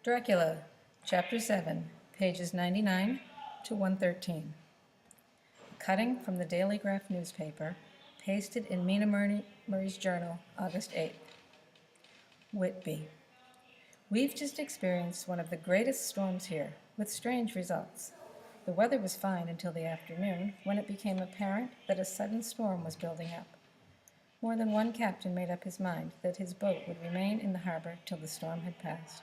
Dracula, Chapter 7, pages 99 to 113. Cutting from the Daily Graph newspaper, pasted in Mina Murray's journal, August 8th. Whitby. We've just experienced one of the greatest storms here, with strange results. The weather was fine until the afternoon, when it became apparent that a sudden storm was building up. More than one captain made up his mind that his boat would remain in the harbor till the storm had passed.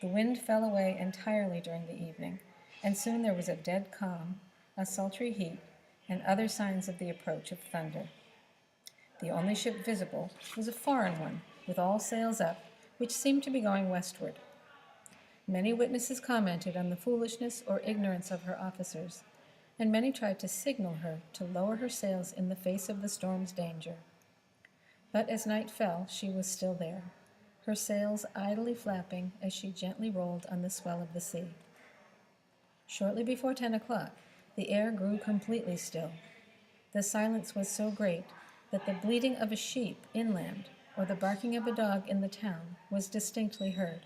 The wind fell away entirely during the evening, and soon there was a dead calm, a sultry heat, and other signs of the approach of thunder. The only ship visible was a foreign one, with all sails up, which seemed to be going westward. Many witnesses commented on the foolishness or ignorance of her officers, and many tried to signal her to lower her sails in the face of the storm's danger. But as night fell, she was still there, her sails idly flapping as she gently rolled on the swell of the sea. Shortly before 10 o'clock, the air grew completely still. The silence was so great that the bleating of a sheep inland or the barking of a dog in the town was distinctly heard.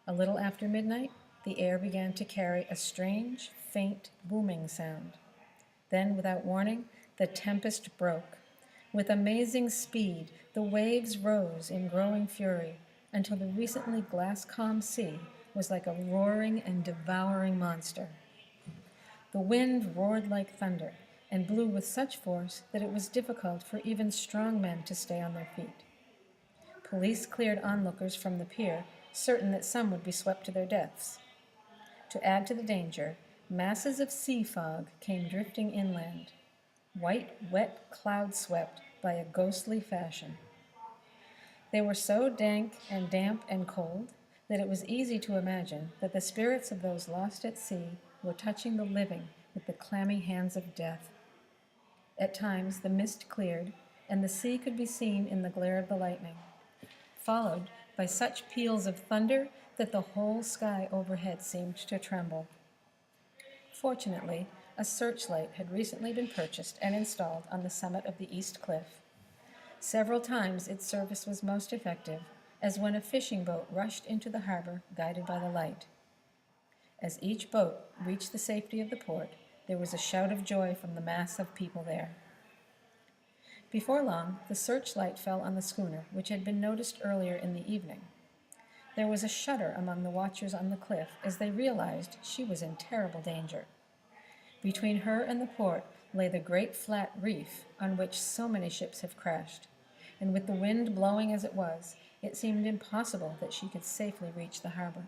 A little after midnight, the air began to carry a strange, faint, booming sound. Then, without warning, the tempest broke. With amazing speed, the waves rose in growing fury until the recently glass-calm sea was like a roaring and devouring monster. The wind roared like thunder and blew with such force that it was difficult for even strong men to stay on their feet. Police cleared onlookers from the pier, certain that some would be swept to their deaths. To add to the danger, masses of sea fog came drifting inland, white, wet, cloud-swept by a ghostly fashion. They were so dank and damp and cold that it was easy to imagine that the spirits of those lost at sea were touching the living with the clammy hands of death. At times the mist cleared, and the sea could be seen in the glare of the lightning, followed by such peals of thunder that the whole sky overhead seemed to tremble. Fortunately, a searchlight had recently been purchased and installed on the summit of the east cliff. Several times its service was most effective, as when a fishing boat rushed into the harbor guided by the light. As each boat reached the safety of the port, there was a shout of joy from the mass of people there. Before long, the searchlight fell on the schooner, which had been noticed earlier in the evening. There was a shudder among the watchers on the cliff as they realized she was in terrible danger. Between her and the port lay the great flat reef on which so many ships have crashed, and with the wind blowing as it was, it seemed impossible that she could safely reach the harbor.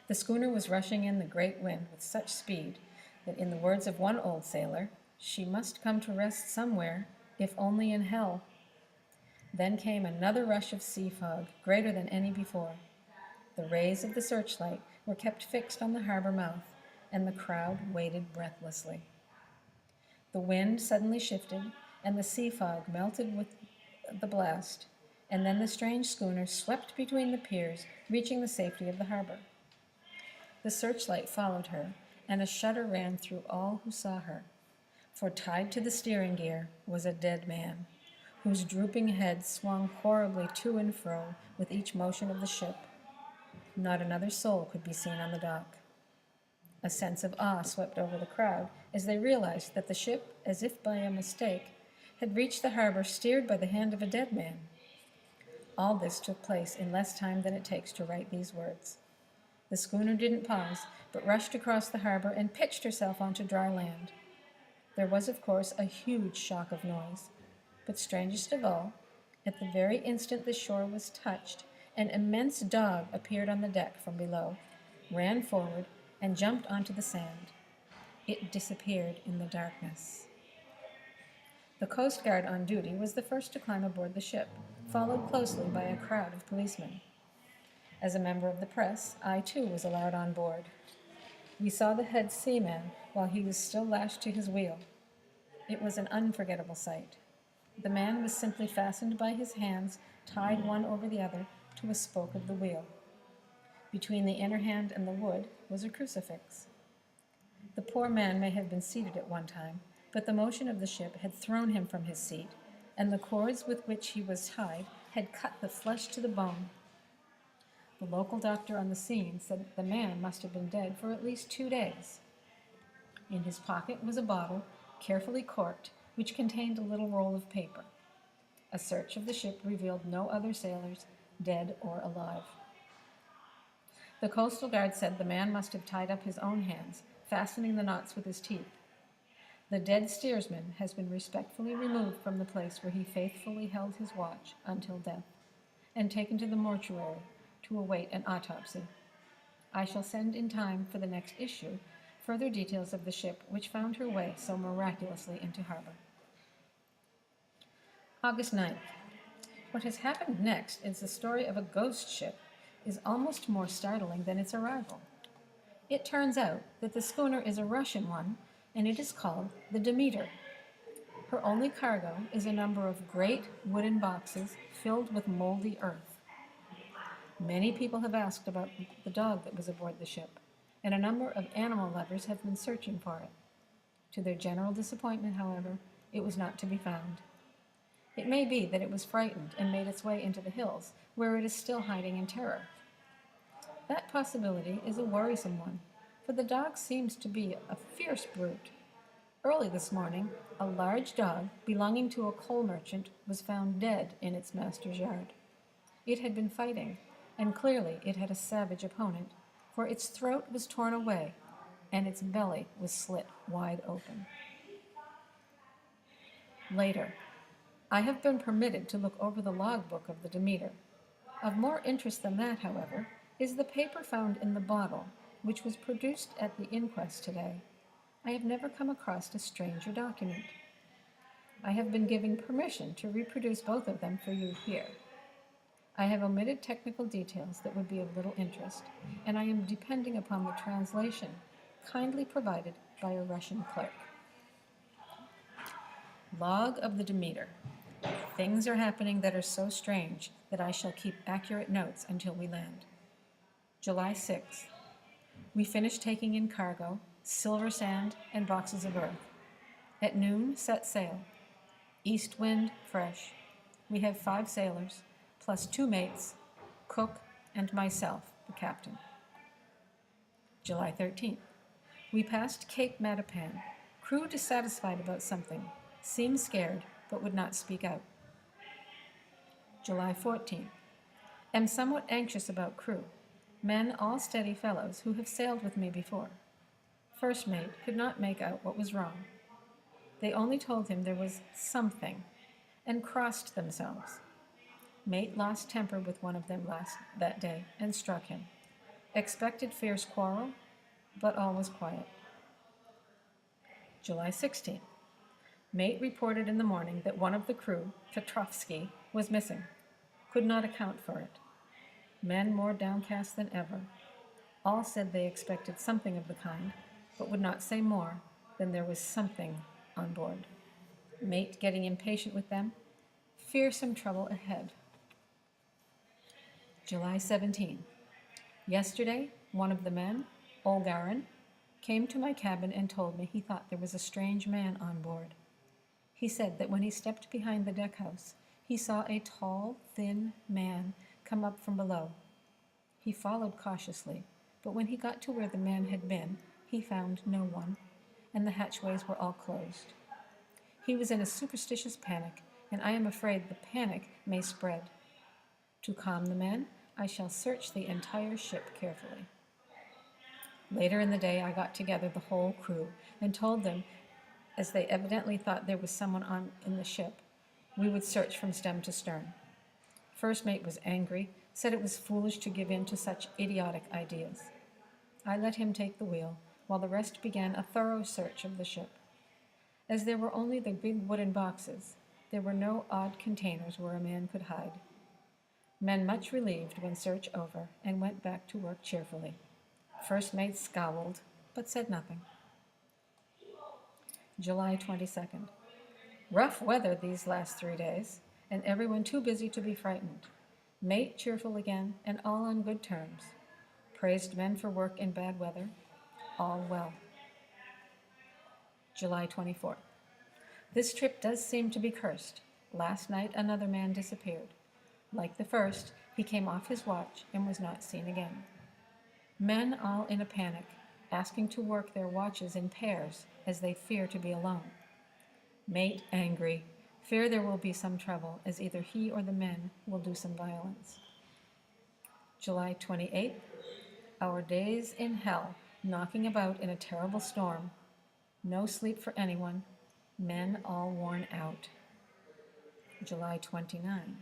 The schooner was rushing in the great wind with such speed that, in the words of one old sailor, she must come to rest somewhere, if only in hell. Then came another rush of sea fog, greater than any before. The rays of the searchlight were kept fixed on the harbor mouth, and the crowd waited breathlessly. The wind suddenly shifted, and the sea fog melted with the blast, and then the strange schooner swept between the piers, reaching the safety of the harbor. The searchlight followed her, and a shudder ran through all who saw her, for tied to the steering gear was a dead man, whose drooping head swung horribly to and fro with each motion of the ship. Not another soul could be seen on the dock. A sense of awe swept over the crowd as they realized that the ship, as if by a mistake, had reached the harbor steered by the hand of a dead man. All this took place in less time than it takes to write these words. The schooner didn't pause, but rushed across the harbor and pitched herself onto dry land. There was, of course, a huge shock of noise, but strangest of all, at the very instant the shore was touched, an immense dog appeared on the deck from below, ran forward, and jumped onto the sand. It disappeared in the darkness. The Coast Guard on duty was the first to climb aboard the ship, followed closely by a crowd of policemen. As a member of the press, I too was allowed on board. We saw the head seaman while he was still lashed to his wheel. It was an unforgettable sight. The man was simply fastened by his hands, tied one over the other, to a spoke of the wheel. Between the inner hand and the wood was a crucifix. The poor man may have been seated at one time, but the motion of the ship had thrown him from his seat, and the cords with which he was tied had cut the flesh to the bone. The local doctor on the scene said that the man must have been dead for at least 2 days. In his pocket was a bottle, carefully corked, which contained a little roll of paper. A search of the ship revealed no other sailors, dead or alive. The Coastal Guard said the man must have tied up his own hands, fastening the knots with his teeth. The dead steersman has been respectfully removed from the place where he faithfully held his watch until death, and taken to the mortuary to await an autopsy. I shall send in time for the next issue further details of the ship which found her way so miraculously into harbor. August 9th. What has happened next is the story of a ghost ship is almost more startling than its arrival. It turns out that the schooner is a Russian one, and it is called the Demeter. Her only cargo is a number of great wooden boxes filled with moldy earth. Many people have asked about the dog that was aboard the ship, and a number of animal lovers have been searching for it. To their general disappointment, however, it was not to be found. It may be that it was frightened and made its way into the hills, where it is still hiding in terror. That possibility is a worrisome one, for the dog seems to be a fierce brute. Early this morning, a large dog belonging to a coal merchant was found dead in its master's yard. It had been fighting, and clearly it had a savage opponent, for its throat was torn away, and its belly was slit wide open. Later, I have been permitted to look over the logbook of the Demeter. Of more interest than that, however, is the paper found in the bottle, which was produced at the inquest today. I have never come across a stranger document. I have been given permission to reproduce both of them for you here. I have omitted technical details that would be of little interest, and I am depending upon the translation kindly provided by a Russian clerk. Log of the Demeter. Things are happening that are so strange that I shall keep accurate notes until we land. July 6th. We finished taking in cargo, silver sand, and boxes of earth. At noon, set sail. East wind, fresh. We have 5 sailors, plus 2 mates, cook, and myself, the captain. July 13th. We passed Cape Matapan. Crew dissatisfied about something, seemed scared, but would not speak out. July 14th. Am somewhat anxious about crew. Men all steady fellows who have sailed with me before. First mate could not make out what was wrong. They only told him there was something, and crossed themselves. Mate lost temper with one of them that day and struck him. Expected fierce quarrel, but all was quiet. July 16th. Mate reported in the morning that one of the crew, Petrovsky, was missing. Could not account for it. Men more downcast than ever. All said they expected something of the kind, but would not say more than there was something on board. Mate getting impatient with them. Fearsome trouble ahead. July 17. Yesterday, one of the men, Olgarin, came to my cabin and told me he thought there was a strange man on board. He said that when he stepped behind the deck house, he saw a tall, thin man come up from below. He followed cautiously, but when he got to where the man had been, he found no one, and the hatchways were all closed. He was in a superstitious panic, and I am afraid the panic may spread. To calm the men, I shall search the entire ship carefully. Later in the day, I got together the whole crew and told them, as they evidently thought there was someone in the ship, we would search from stem to stern. First mate was angry, said it was foolish to give in to such idiotic ideas. I let him take the wheel, while the rest began a thorough search of the ship. As there were only the big wooden boxes, there were no odd containers where a man could hide. Men much relieved when search over, and went back to work cheerfully. First mate scowled, but said nothing. July 22nd. Rough weather these last 3 days, and everyone too busy to be frightened. Mate cheerful again, and all on good terms. Praised men for work in bad weather. All well. July 24th. This trip does seem to be cursed. Last night another man disappeared. Like the first, He came off his watch and was not seen again. Men all in a panic, asking to work their watches in pairs as they fear to be alone. Mate angry, fear there will be some trouble as either he or the men will do some violence. July 28th, our days in hell, knocking about in a terrible storm. No sleep for anyone, men all worn out. July 29.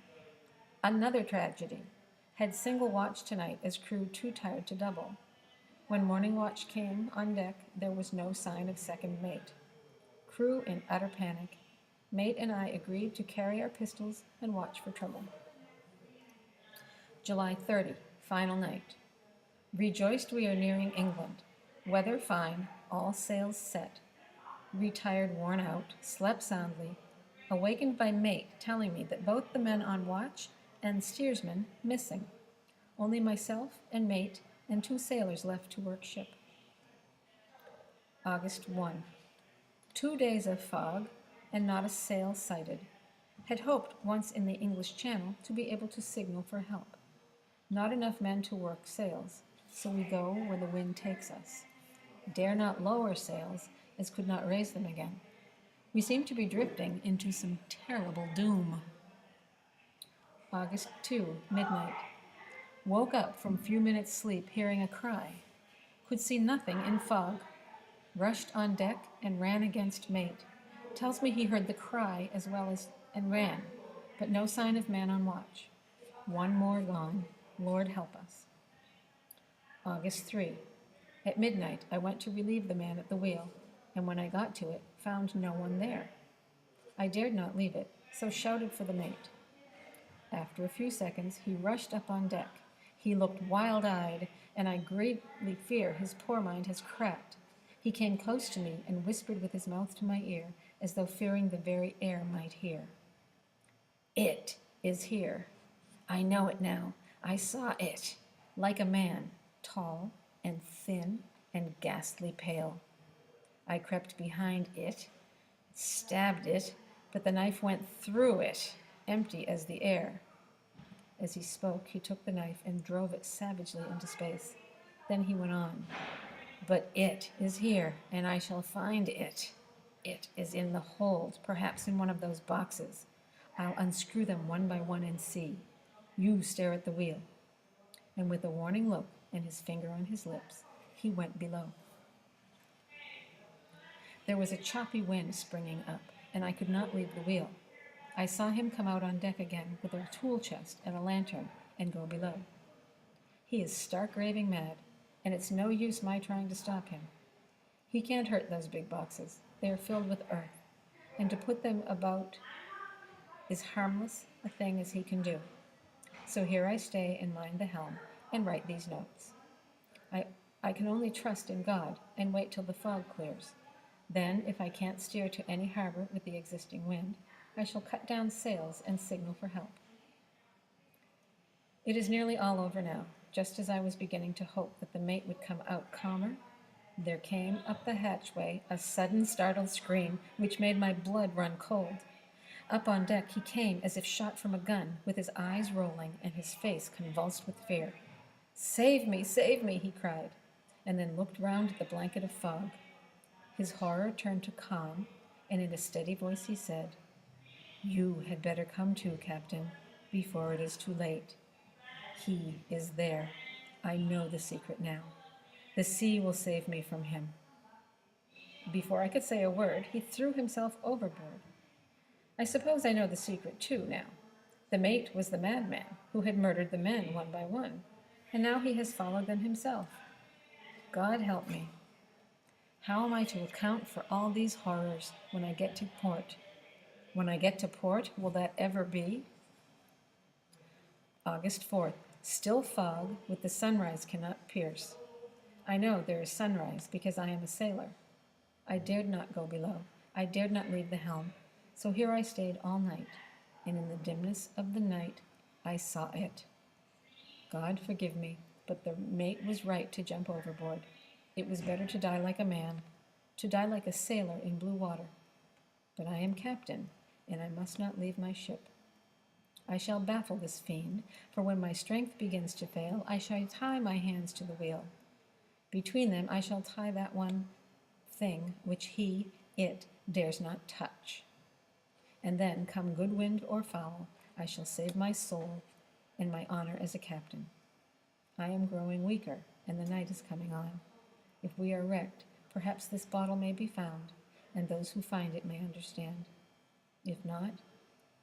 Another tragedy. Had single watch tonight as crew too tired to double. When morning watch came on deck, there was no sign of second mate. Crew in utter panic. Mate and I agreed to carry our pistols and watch for trouble. July 30, final night. Rejoiced we are nearing England. Weather fine, all sails set. Retired worn out, slept soundly, awakened by mate telling me that both the men on watch and steersman missing. Only myself and mate and 2 sailors left to work ship. August 1. 2 days of fog and not a sail sighted. Had hoped once in the English Channel to be able to signal for help. Not enough men to work sails, so we go where the wind takes us. Dare not lower sails, as could not raise them again. We seem to be drifting into some terrible doom. August 2, midnight. Woke up from few minutes' sleep hearing a cry. Could see nothing in fog. Rushed on deck and ran against mate. Tells me he heard the cry as well as and ran, but no sign of man on watch. 1 more gone. Lord help us. August 3. At midnight, I went to relieve the man at the wheel, and when I got to it, found no one there. I dared not leave it, so shouted for the mate. After a few seconds, he rushed up on deck. He looked wild-eyed, and I greatly fear his poor mind has cracked. He came close to me and whispered with his mouth to my ear, as though fearing the very air might hear. It is here. I know it now. I saw it, like a man, tall and thin and ghastly pale. I crept behind it, stabbed it, but the knife went through it, empty as the air. As he spoke, he took the knife and drove it savagely into space. Then he went on. But it is here, and I shall find it. It is in the hold, perhaps in one of those boxes. I'll unscrew them one by one and see. You stare at the wheel. And with a warning look and his finger on his lips, he went below. There was a choppy wind springing up, and I could not leave the wheel. I saw him come out on deck again with a tool chest and a lantern and go below. He is stark raving mad, and it's no use my trying to stop him. He can't hurt those big boxes. They are filled with earth, and to put them about is harmless a thing as he can do. So here I stay and mind the helm and write these notes. I can only trust in God and wait till the fog clears. Then, if I can't steer to any harbor with the existing wind, I shall cut down sails and signal for help. It is nearly all over now. Just as I was beginning to hope that the mate would come out calmer, there came up the hatchway a sudden startled scream which made my blood run cold. Up on deck he came as if shot from a gun, with his eyes rolling and his face convulsed with fear. Save me, he cried, and then looked round at the blanket of fog. His horror turned to calm, and in a steady voice he said, You had better come to, Captain, before it is too late. He is there. I know the secret now. The sea will save me from him. Before I could say a word, he threw himself overboard. I suppose I know the secret too now. The mate was the madman who had murdered the men one by one, and now he has followed them himself. God help me. How am I to account for all these horrors when I get to port? When I get to port, will that ever be? August 4th. Still fog, with the sunrise cannot pierce. I know there is sunrise because I am a sailor. I dared not go below. I dared not leave the helm. So here I stayed all night, and in the dimness of the night I saw it. God forgive me, but the mate was right to jump overboard. It was better to die like a man, to die like a sailor in blue water. But I am captain, and I must not leave my ship. I shall baffle this fiend, for when my strength begins to fail, I shall tie my hands to the wheel. Between them I shall tie that one thing which it, dares not touch. And then, come good wind or foul, I shall save my soul and my honor as a captain. I am growing weaker, and the night is coming on. If we are wrecked, perhaps this bottle may be found, and those who find it may understand. If not,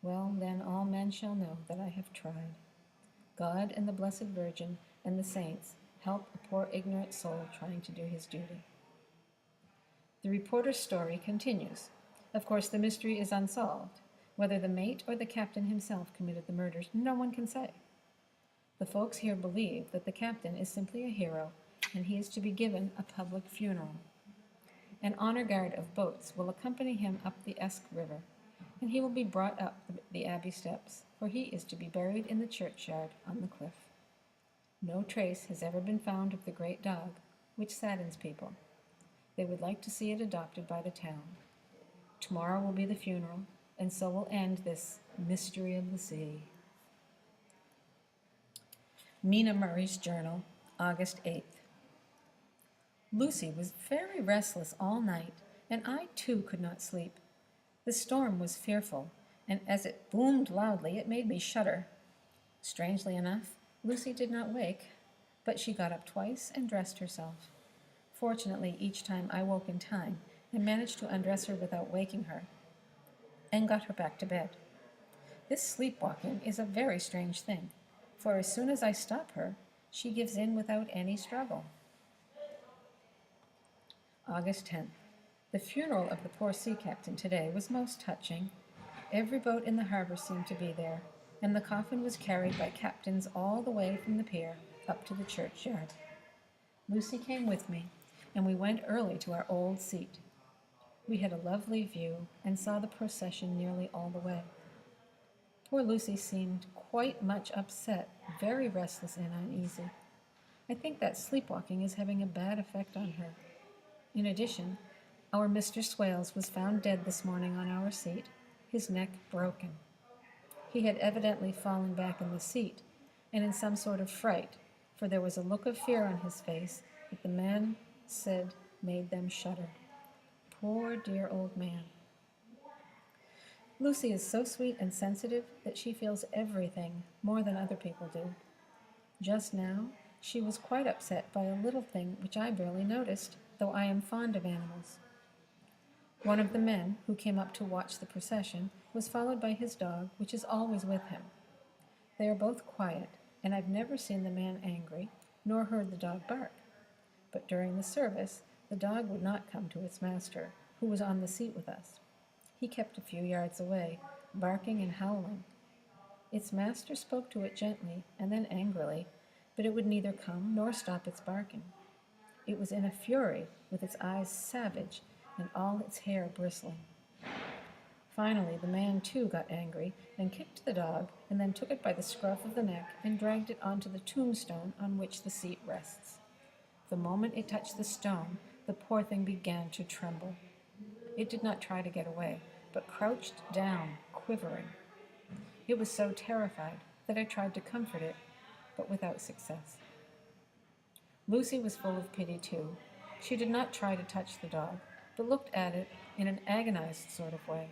well, then all men shall know that I have tried. God and the Blessed Virgin and the saints help a poor ignorant soul trying to do his duty. The reporter's story continues. Of course, the mystery is unsolved. Whether the mate or the captain himself committed the murders, no one can say. The folks here believe that the captain is simply a hero, and he is to be given a public funeral. An honor guard of boats will accompany him up the Esk River, and he will be brought up the Abbey steps, for he is to be buried in the churchyard on the cliff. No trace has ever been found of the great dog, which saddens people. They would like to see it adopted by the town. Tomorrow will be the funeral, and so will end this mystery of the sea. Mina Murray's journal, August 8th. Lucy was very restless all night, and I too could not sleep. The storm was fearful, and as it boomed loudly, it made me shudder. Strangely enough, Lucy did not wake, but she got up twice and dressed herself. Fortunately, each time I woke in time and managed to undress her without waking her, and got her back to bed. This sleepwalking is a very strange thing, for as soon as I stop her, she gives in without any struggle. August 10th. The funeral of the poor sea captain today was most touching. Every boat in the harbor seemed to be there, and the coffin was carried by captains all the way from the pier up to the churchyard. Lucy came with me, and we went early to our old seat. We had a lovely view and saw the procession nearly all the way. Poor Lucy seemed quite much upset, very restless and uneasy. I think that sleepwalking is having a bad effect on her. In addition, our Mr. Swales was found dead this morning on our seat, his neck broken. He had evidently fallen back in the seat, and in some sort of fright, for there was a look of fear on his face that the man said made them shudder. Poor dear old man. Lucy is so sweet and sensitive that she feels everything more than other people do. Just now, she was quite upset by a little thing which I barely noticed, though I am fond of animals. One of the men who came up to watch the procession was followed by his dog, which is always with him. They are both quiet, and I've never seen the man angry, nor heard the dog bark. But during the service, the dog would not come to its master, who was on the seat with us. He kept a few yards away, barking and howling. Its master spoke to it gently and then angrily, but it would neither come nor stop its barking. It was in a fury, with its eyes savage and all its hair bristling. Finally, the man too got angry and kicked the dog, and then took it by the scruff of the neck and dragged it onto the tombstone on which the seat rests. The moment it touched the stone, the poor thing began to tremble. It did not try to get away, but crouched down, quivering. It was so terrified that I tried to comfort it, but without success. Lucy was full of pity too. She did not try to touch the dog, but looked at it in an agonized sort of way.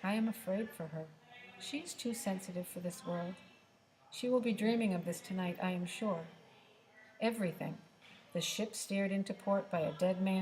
I am afraid for her. She is too sensitive for this world. She will be dreaming of this tonight, I am sure. Everything. The ship steered into port by a dead man